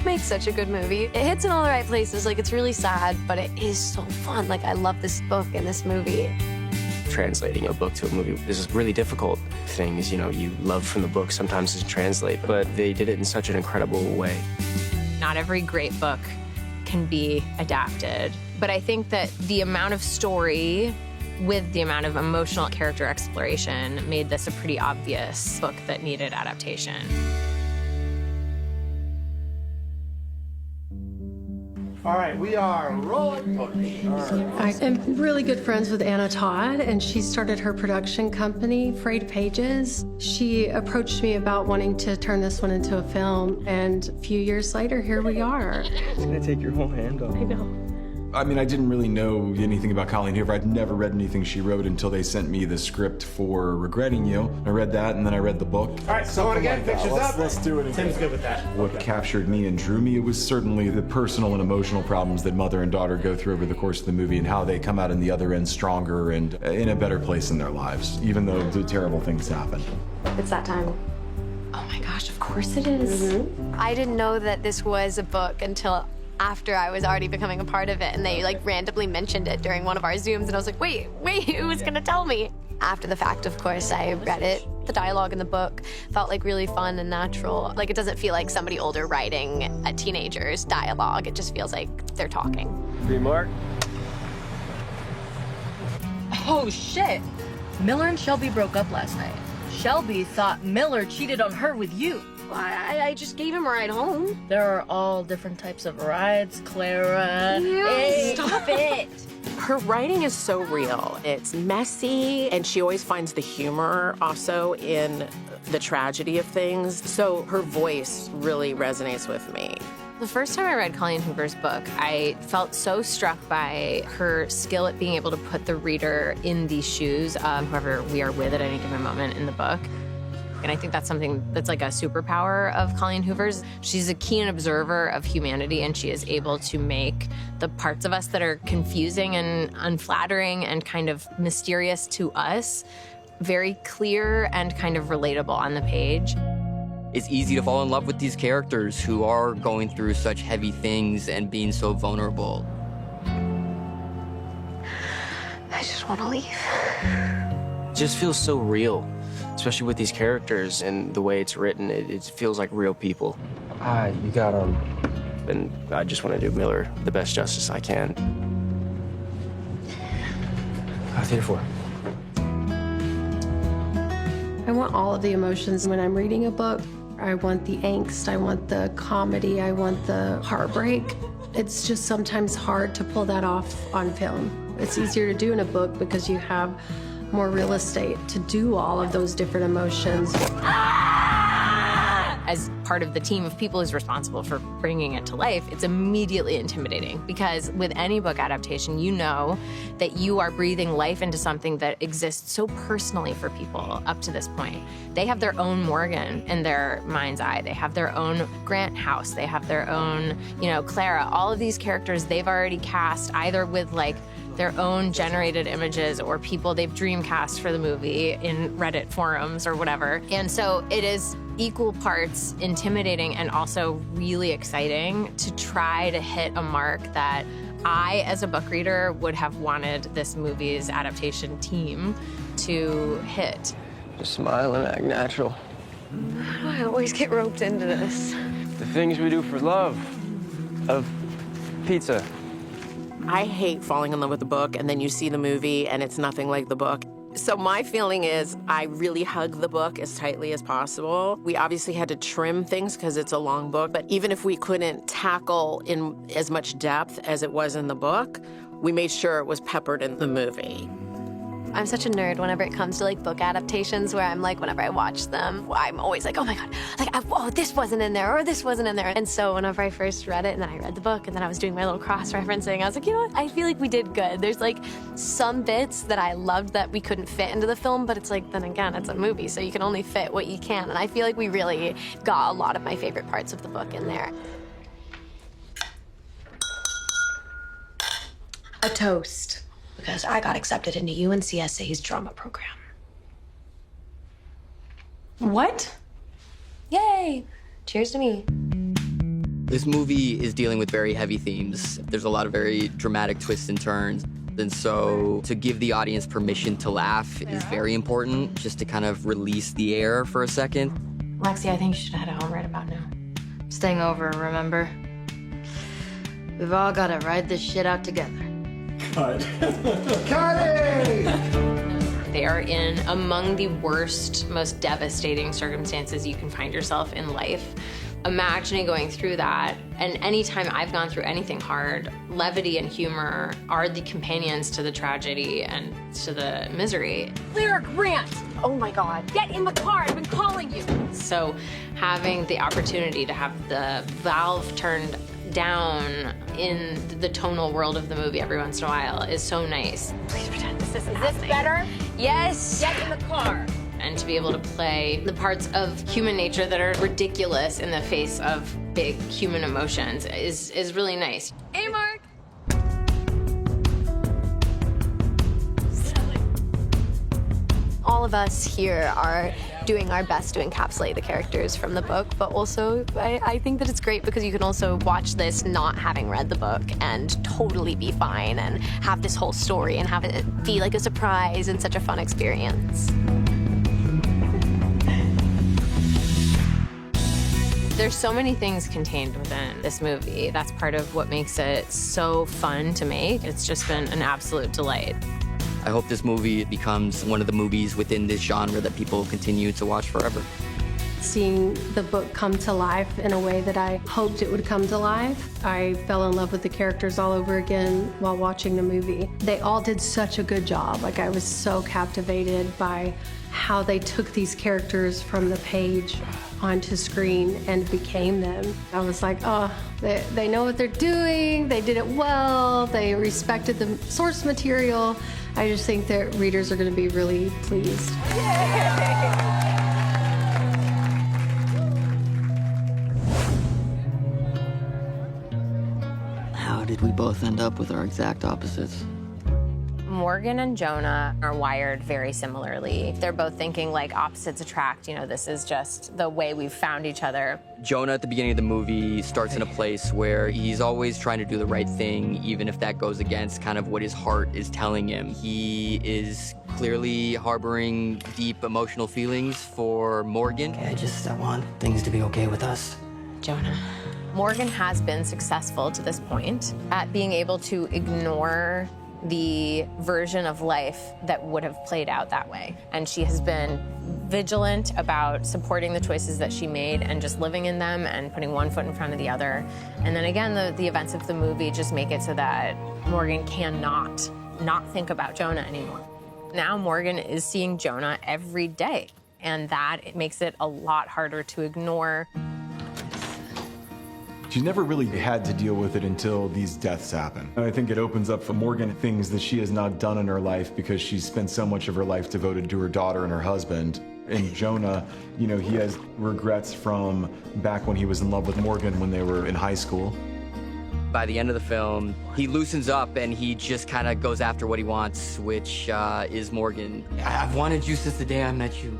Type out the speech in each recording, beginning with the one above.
makes such a good movie. It hits in all the right places. Like, it's really sad, but it is so fun. Like, I love this book and this movie. Translating a book to a movie is a really difficult thing. Is, you know, you love from the book sometimes doesn't translate, but they did it in such an incredible way. Not every great book can be adapted, but I think that the amount of story with the amount of emotional character exploration made this a pretty obvious book that needed adaptation. All right, we are rolling. I am really good friends with Anna Todd, and she started her production company, Frayed Pages. She approached me about wanting to turn this one into a film, and a few years later, here we are. It's gonna take your whole hand off. I know. I mean, I didn't really know anything about Colleen Hoover. I'd never read anything she wrote until they sent me the script for Regretting You. I read that, and then I read the book. All right, so again, like pictures up. Let's do it again. Tim's good with that. What captured me and drew me, it was certainly the personal and emotional problems that mother and daughter go through over the course of the movie and how they come out on the other end stronger and in a better place in their lives, even though the terrible things happen. It's that time. Oh my gosh, of course it is. I didn't know that this was a book until after I was already becoming a part of it, and they like randomly mentioned it during one of our Zooms, and I was like, wait, who was gonna tell me? After the fact, of course, I read it. The dialogue in the book felt like really fun and natural. Like, it doesn't feel like somebody older writing a teenager's dialogue. It just feels like they're talking. Remark. Oh, shit. Miller and Shelby broke up last night. Shelby thought Miller cheated on her with you. I just gave him a ride home. There are all different types of rides, Clara. Hey, Stop it. Her writing is so real. It's messy, and she always finds the humor also in the tragedy of things. So her voice really resonates with me. The first time I read Colleen Hoover's book, I felt so struck by her skill at being able to put the reader in the shoes of whoever we are with at any given moment in the book. And I think that's something that's like a superpower of Colleen Hoover's. She's a keen observer of humanity, and she is able to make the parts of us that are confusing and unflattering and kind of mysterious to us very clear and kind of relatable on the page. It's easy to fall in love with these characters who are going through such heavy things and being so vulnerable. I just want to leave. It just feels so real, especially with these characters and the way it's written. It feels like real people. You got them. And I just want to do Miller the best justice I can. Theater 4. I want all of the emotions when I'm reading a book. I want the angst, I want the comedy, I want the heartbreak. It's just sometimes hard to pull that off on film. It's easier to do in a book because you have more real estate to do all of those different emotions. As part of the team of people who's responsible for bringing it to life, it's immediately intimidating because with any book adaptation, you know that you are breathing life into something that exists so personally for people up to this point. They have their own Morgan in their mind's eye. They have their own Grant House. They have their own, Clara. All of these characters they've already cast either with like their own generated images or people they've dreamcast for the movie in Reddit forums or whatever. And so it is equal parts intimidating and also really exciting to try to hit a mark that I, as a book reader, would have wanted this movie's adaptation team to hit. Just smile and act natural. How do I always get roped into this? The things we do for love. Of pizza. I hate falling in love with a book and then you see the movie and it's nothing like the book. So my feeling is I really hug the book as tightly as possible. We obviously had to trim things because it's a long book, but even if we couldn't tackle in as much depth as it was in the book, we made sure it was peppered in the movie. I'm such a nerd whenever it comes to like book adaptations where I'm like, whenever I watch them, I'm always like, oh my God, like, this wasn't in there or this wasn't in there. And so whenever I first read it and then I read the book and then I was doing my little cross-referencing, I was like, you know what? I feel like we did good. There's like some bits that I loved that we couldn't fit into the film, but it's like, then again, it's a movie, so you can only fit what you can. And I feel like we really got a lot of my favorite parts of the book in there. A toast. Because I got accepted into UNCSA's drama program. What? Yay! Cheers to me. This movie is dealing with very heavy themes. There's a lot of very dramatic twists and turns. And so to give the audience permission to laugh is very important, just to kind of release the air for a second. Lexi, I think you should head home right about now. Staying over, remember? We've all got to ride this shit out together. They are in among the worst, most devastating circumstances you can find yourself in life. Imagining going through that, and anytime I've gone through anything hard, levity and humor are the companions to the tragedy and to the misery. Clara Grant! Oh my God. Get in the car, I've been calling you! So having the opportunity to have the valve turned down in the tonal world of the movie every once in a while is so nice. Please pretend this isn't Is happening. this better? Yes! Get in the car! And to be able to play the parts of human nature that are ridiculous in the face of big human emotions is really nice. Hey, Mark! All of us here are doing our best to encapsulate the characters from the book, but also I think that it's great because you can also watch this not having read the book and totally be fine and have this whole story and have it be like a surprise and such a fun experience. There's so many things contained within this movie. That's part of what makes it so fun to make. It's just been an absolute delight. I hope this movie becomes one of the movies within this genre that people continue to watch forever. Seeing the book come to life in a way that I hoped it would come to life. I fell in love with the characters all over again while watching the movie. They all did such a good job. Like, I was so captivated by how they took these characters from the page onto screen and became them. I was like, oh, they know what they're doing, they did it well, they respected the source material. I just think that readers are going to be really pleased. How did we both end up with our exact opposites? Morgan and Jonah are wired very similarly. They're both thinking like opposites attract. You know, this is just the way we've found each other. Jonah at the beginning of the movie starts in a place where he's always trying to do the right thing, even if that goes against kind of what his heart is telling him. He is clearly harboring deep emotional feelings for Morgan. I want things to be okay with us. Jonah. Morgan has been successful to this point at being able to ignore the version of life that would have played out that way. And she has been vigilant about supporting the choices that she made and just living in them and putting one foot in front of the other. And then again, the events of the movie just make it so that Morgan cannot not think about Jonah anymore. Now Morgan is seeing Jonah every day, and it makes it a lot harder to ignore. She's never really had to deal with it until these deaths happen. And I think it opens up for Morgan things that she has not done in her life because she's spent so much of her life devoted to her daughter and her husband. And Jonah, you know, he has regrets from back when he was in love with Morgan when they were in high school. By the end of the film, he loosens up and he just kind of goes after what he wants, which is Morgan. I've wanted you since the day I met you.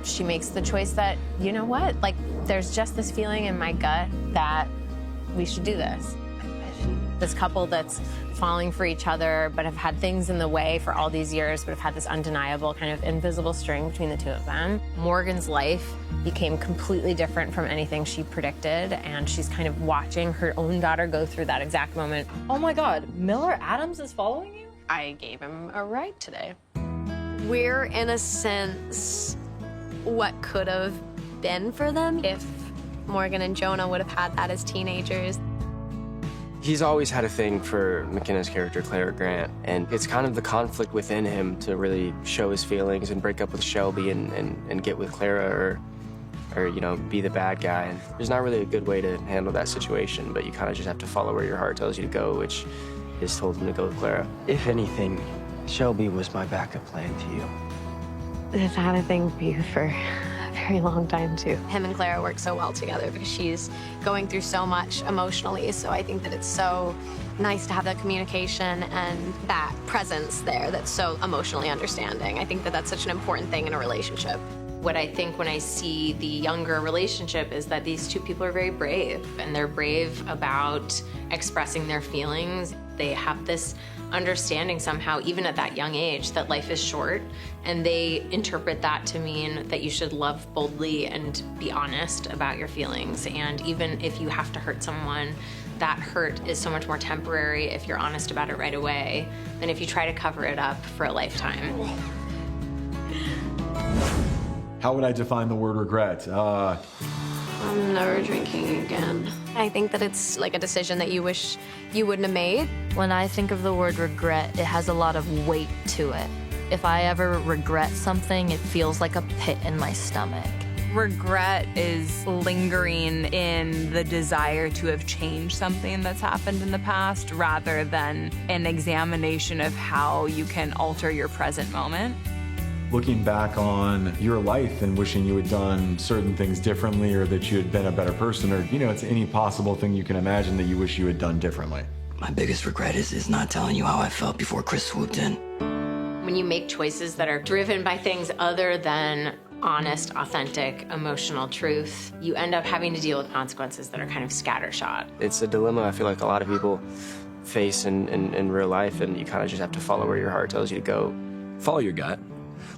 She makes the choice that, you know what, like there's just this feeling in my gut that we should do this. This couple that's falling for each other, but have had things in the way for all these years, but have had this undeniable kind of invisible string between the two of them. Morgan's life became completely different from anything she predicted, and she's kind of watching her own daughter go through that exact moment. Oh my God, Miller Adams is following you? I gave him a ride today. We're, in a sense, what could have been for them if Morgan and Jonah would have had that as teenagers. He's always had a thing for McKenna's character, Clara Grant, and it's kind of the conflict within him to really show his feelings and break up with Shelby and get with Clara or, you know, be the bad guy. And there's not really a good way to handle that situation, but you kind of just have to follow where your heart tells you to go, which is told him to go with Clara. If anything, Shelby was my backup plan to you. I've had a thing for you for a very long time, too. Him and Clara work so well together because she's going through so much emotionally, so I think that it's so nice to have that communication and that presence there that's so emotionally understanding. I think that that's such an important thing in a relationship. What I think when I see the younger relationship is that these two people are very brave, and they're brave about expressing their feelings. They have this understanding somehow, even at that young age, that life is short, and they interpret that to mean that you should love boldly and be honest about your feelings. And even if you have to hurt someone, that hurt is so much more temporary if you're honest about it right away than if you try to cover it up for a lifetime. How would I define the word regret? I'm never drinking again. I think that it's like a decision that you wish you wouldn't have made. When I think of the word regret, it has a lot of weight to it. If I ever regret something, it feels like a pit in my stomach. Regret is lingering in the desire to have changed something that's happened in the past rather than an examination of how you can alter your present moment. Looking back on your life and wishing you had done certain things differently, or that you had been a better person, or, you know, it's any possible thing you can imagine that you wish you had done differently. My biggest regret is not telling you how I felt before Chris swooped in. When you make choices that are driven by things other than honest, authentic, emotional truth, you end up having to deal with consequences that are kind of scattershot. It's a dilemma I feel like a lot of people face in real life, and you kind of just have to follow where your heart tells you to go. Follow your gut.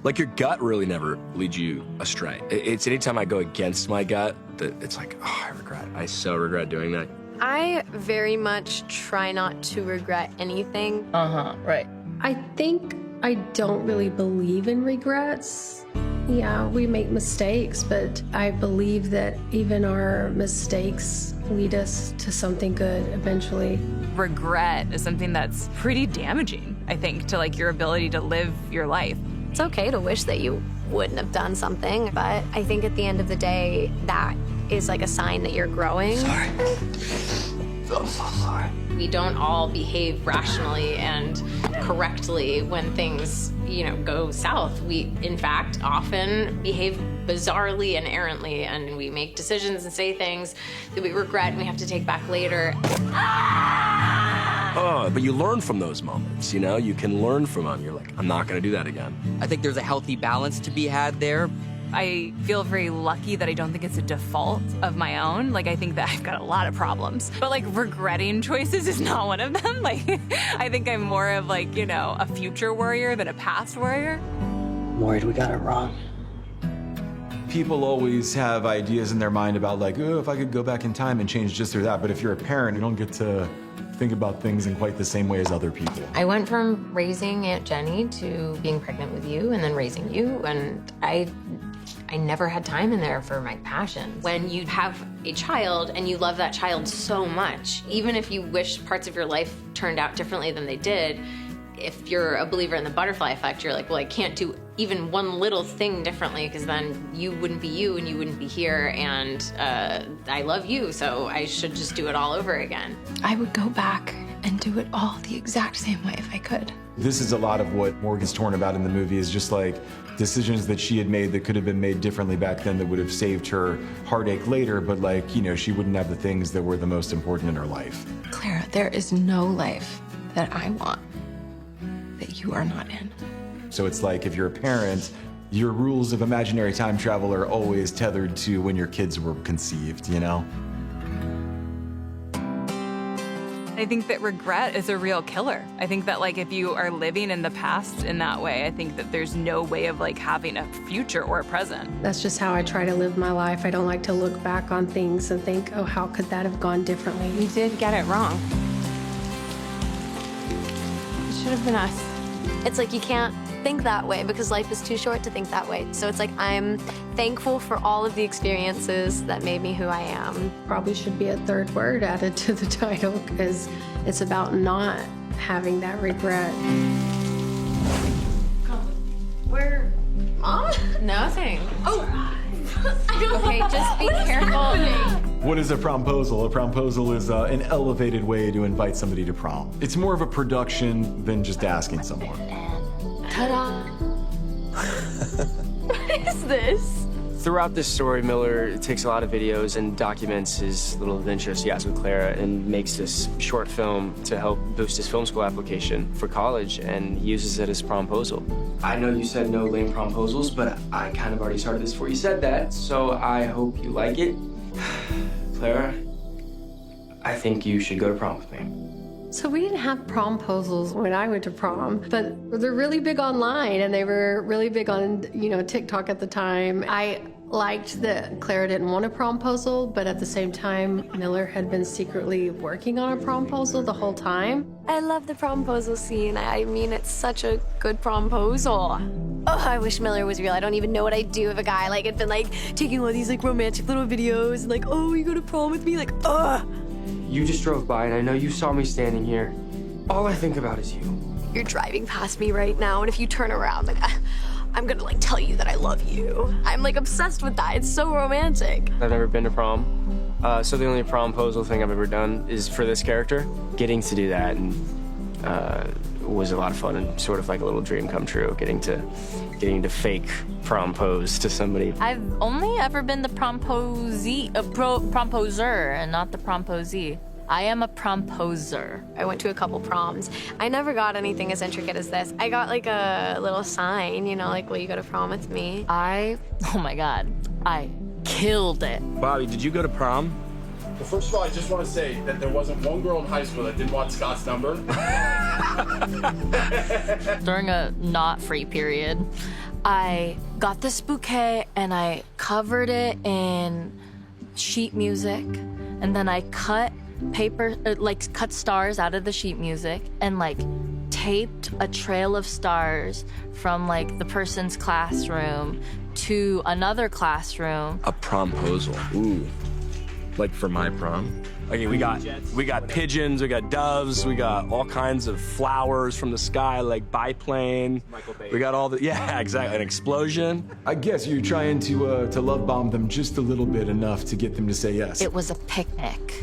Like, your gut really never leads you astray. It's anytime I go against my gut that it's like, oh, I so regret doing that. I very much try not to regret anything. Right. I think I don't really believe in regrets. Yeah, we make mistakes, but I believe that even our mistakes lead us to something good eventually. Regret is something that's pretty damaging, I think, to like your ability to live your life. It's okay to wish that you wouldn't have done something, but I think at the end of the day, that is like a sign that you're growing. Sorry. I'm so sorry. We don't all behave rationally and correctly when things, go south. We, in fact, often behave bizarrely and errantly, and we make decisions and say things that we regret and we have to take back later. But you learn from those moments, You can learn from them. You're like, I'm not going to do that again. I think there's a healthy balance to be had there. I feel very lucky that I don't think it's a default of my own. Like, I think that I've got a lot of problems. But, regretting choices is not one of them. I think I'm more of, a future warrior than a past warrior. I'm worried we got it wrong. People always have ideas in their mind about, if I could go back in time and change this or that. But if you're a parent, you don't get to think about things in quite the same way as other people. I went from raising Aunt Jenny to being pregnant with you and then raising you, and I never had time in there for my passions. When you have a child and you love that child so much, even if you wish parts of your life turned out differently than they did, if you're a believer in the butterfly effect, you're like, well, I can't do even one little thing differently because then you wouldn't be you and you wouldn't be here, and I love you, so I should just do it all over again. I would go back and do it all the exact same way if I could. This is a lot of what Morgan's torn about in the movie, is just decisions that she had made that could have been made differently back then that would have saved her heartache later, but she wouldn't have the things that were the most important in her life. Clara, there is no life that I want that you are not in. So it's like, if you're a parent, your rules of imaginary time travel are always tethered to when your kids were conceived, I think that regret is a real killer. I think that if you are living in the past in that way, I think that there's no way of having a future or a present. That's just how I try to live my life. I don't like to look back on things and think, oh, how could that have gone differently? We did get it wrong. It should have been us. It's like you can't think that way because life is too short to think that way. So it's like I'm thankful for all of the experiences that made me who I am. Probably should be a third word added to the title because it's about not having that regret. Where? Mom? Nothing. Oh. I don't Okay, just be careful. What is a promposal? A promposal is an elevated way to invite somebody to prom. It's more of a production than just asking someone. Ta-da. What is this? Throughout this story, Miller takes a lot of videos and documents his little adventures he has with Clara and makes this short film to help boost his film school application for college and uses it as promposal. I know you said no lame promposals, but I kind of already started this before you said that, so I hope you like it. Clara, I think you should go to prom with me. So we didn't have promposals when I went to prom, but they're really big online and they were really big on, TikTok at the time. I liked that Clara didn't want a promposal, but at the same time, Miller had been secretly working on a promposal the whole time. I love the promposal scene. I mean, it's such a good promposal. Oh, I wish Miller was real. I don't even know what I'd do if a guy had been taking all these romantic little videos and oh, you go to prom with me? Ugh. You just drove by and I know you saw me standing here. All I think about is you. You're driving past me right now, and if you turn around, I'm gonna tell you that I love you. I'm obsessed with that. It's so romantic. I've never been to prom, so the only promposal thing I've ever done is for this character. Getting to do that and was a lot of fun and sort of like a little dream come true. Getting to fake prompose to somebody. I've only ever been the promposer and not the promposee. I am a promposer. I went to a couple proms. I never got anything as intricate as this. I got a little sign, will you go to prom with me? Oh my God, I killed it. Bobby, did you go to prom? Well, first of all, I just want to say that there wasn't one girl in high school that didn't want Scott's number. During a not free period, I got this bouquet and I covered it in sheet music, and then I cut cut stars out of the sheet music and taped a trail of stars from the person's classroom to another classroom. A promposal. Ooh. For my prom. Okay, we got pigeons, we got doves, we got all kinds of flowers from the sky, biplane. We got all the exactly, an explosion. I guess you're trying to love bomb them just a little bit enough to get them to say yes. It was a picnic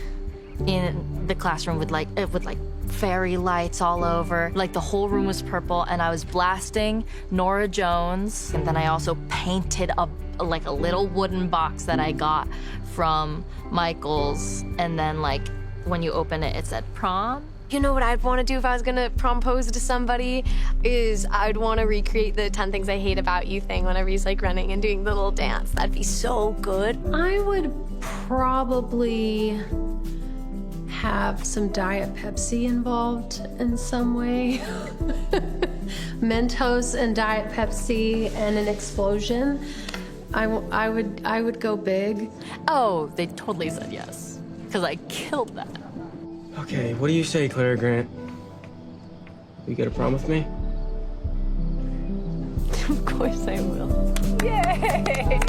in the classroom with fairy lights all over. The whole room was purple, and I was blasting Norah Jones, and then I also painted a little wooden box that I got from Michael's, and then when you open it, it said prom. You know what I'd want to do if I was gonna propose to somebody is I'd want to recreate the 10 Things I Hate About You thing whenever he's running and doing the little dance. That'd be so good. I would probably have some Diet Pepsi involved in some way. Mentos and Diet Pepsi and an explosion. I would go big. Oh, they totally said yes, because I killed that. Okay, what do you say, Clara Grant? Will you go to prom with me? Of course I will. Yay!